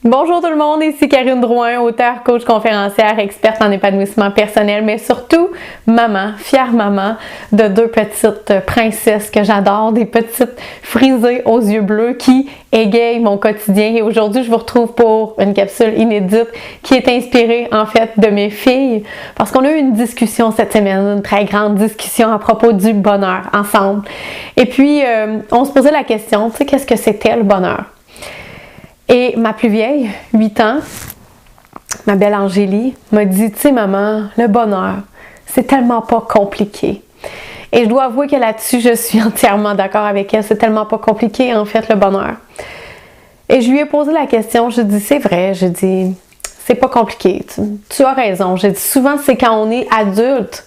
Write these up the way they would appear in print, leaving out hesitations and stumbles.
Bonjour tout le monde, ici Karine Drouin, auteure, coach, conférencière, experte en épanouissement personnel, mais surtout maman, fière maman de deux petites princesses que j'adore, des petites frisées aux yeux bleus qui égayent mon quotidien. Et aujourd'hui, je vous retrouve pour une capsule inédite qui est inspirée en fait de mes filles parce qu'on a eu une discussion cette semaine, une très grande discussion à propos du bonheur ensemble. Et puis, on se posait la question, tu sais, qu'est-ce que c'était le bonheur? Et ma plus vieille, 8 ans, ma belle Angélie, m'a dit, tu sais maman, le bonheur, c'est tellement pas compliqué. Et je dois avouer que là-dessus, je suis entièrement d'accord avec elle, c'est tellement pas compliqué en fait le bonheur. Et je lui ai posé la question, je dis, c'est vrai, je dis, c'est pas compliqué, tu as raison. J'ai dit, souvent c'est quand on est adulte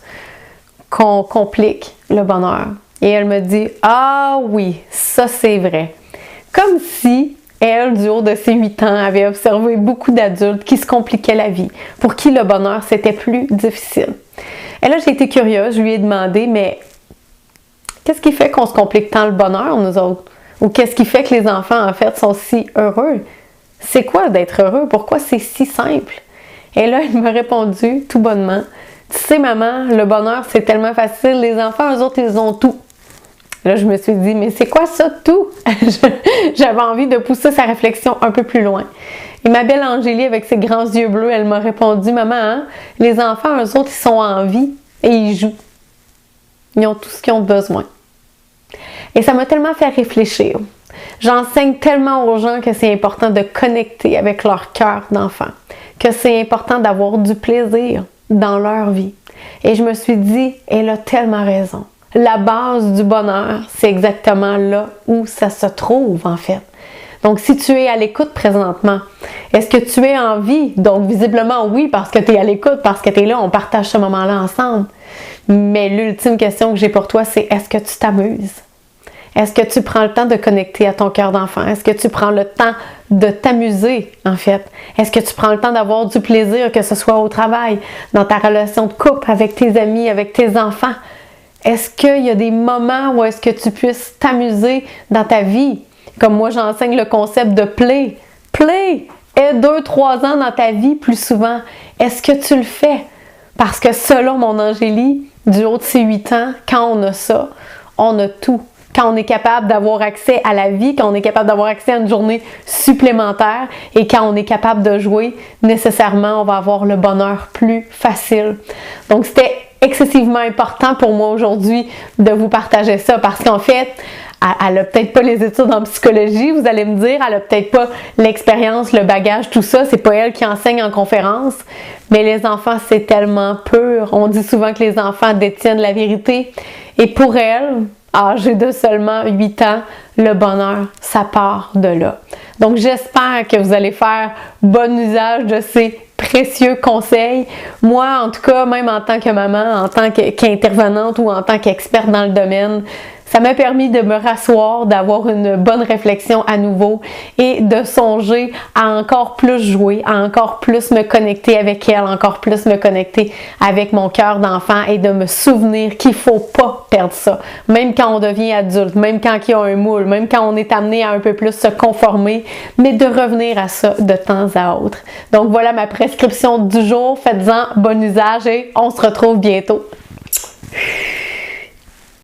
qu'on complique le bonheur. Et elle me dit, ah oui, ça c'est vrai. Comme si elle, du haut de ses 8 ans, avait observé beaucoup d'adultes qui se compliquaient la vie, pour qui le bonheur, c'était plus difficile. Et là, j'ai été curieuse, je lui ai demandé, mais qu'est-ce qui fait qu'on se complique tant le bonheur, nous autres? Ou qu'est-ce qui fait que les enfants, en fait, sont si heureux? C'est quoi d'être heureux? Pourquoi c'est si simple? Et là, elle m'a répondu, tout bonnement, tu sais, maman, le bonheur, c'est tellement facile, les enfants, eux autres, ils ont tout. Là, je me suis dit, mais c'est quoi ça, tout? J'avais envie de pousser sa réflexion un peu plus loin. Et ma belle Angélie, avec ses grands yeux bleus, elle m'a répondu, maman, hein, les enfants, eux autres, ils sont en vie et ils jouent. Ils ont tout ce qu'ils ont besoin. Et ça m'a tellement fait réfléchir. J'enseigne tellement aux gens que c'est important de connecter avec leur cœur d'enfant, que c'est important d'avoir du plaisir dans leur vie. Et je me suis dit, elle a tellement raison. La base du bonheur, c'est exactement là où ça se trouve, en fait. Donc, si tu es à l'écoute présentement, est-ce que tu es en vie? Donc, visiblement, oui, parce que tu es à l'écoute, parce que tu es là, on partage ce moment-là ensemble. Mais l'ultime question que j'ai pour toi, c'est est-ce que tu t'amuses? Est-ce que tu prends le temps de connecter à ton cœur d'enfant? Est-ce que tu prends le temps de t'amuser, en fait? Est-ce que tu prends le temps d'avoir du plaisir, que ce soit au travail, dans ta relation de couple, avec tes amis, avec tes enfants? Est-ce qu'il y a des moments où est-ce que tu puisses t'amuser dans ta vie? Comme moi, j'enseigne le concept de play. Play! Aie 2-3 ans dans ta vie plus souvent. Est-ce que tu le fais? Parce que selon mon Angélie, du haut de ses 8 ans, quand on a ça, on a tout. Quand on est capable d'avoir accès à la vie, quand on est capable d'avoir accès à une journée supplémentaire et quand on est capable de jouer, nécessairement, on va avoir le bonheur plus facile. Donc, c'était excessivement important pour moi aujourd'hui de vous partager ça parce qu'en fait, elle a peut-être pas les études en psychologie, vous allez me dire, elle a peut-être pas l'expérience, le bagage, tout ça, c'est pas elle qui enseigne en conférence, mais les enfants, c'est tellement pur. On dit souvent que les enfants détiennent la vérité et pour elle, âgée de seulement 8 ans, le bonheur, ça part de là. Donc, j'espère que vous allez faire bon usage de ces précieux conseils. Moi, en tout cas, même en tant que maman, en tant qu'intervenante ou en tant qu'experte dans le domaine, ça m'a permis de me rasseoir, d'avoir une bonne réflexion à nouveau et de songer à encore plus jouer, à encore plus me connecter avec elle, encore plus me connecter avec mon cœur d'enfant et de me souvenir qu'il ne faut pas perdre ça. Même quand on devient adulte, même quand il y a un moule, même quand on est amené à un peu plus se conformer, mais de revenir à ça de temps à autre. Donc voilà ma prescription du jour. Faites-en bon usage et on se retrouve bientôt.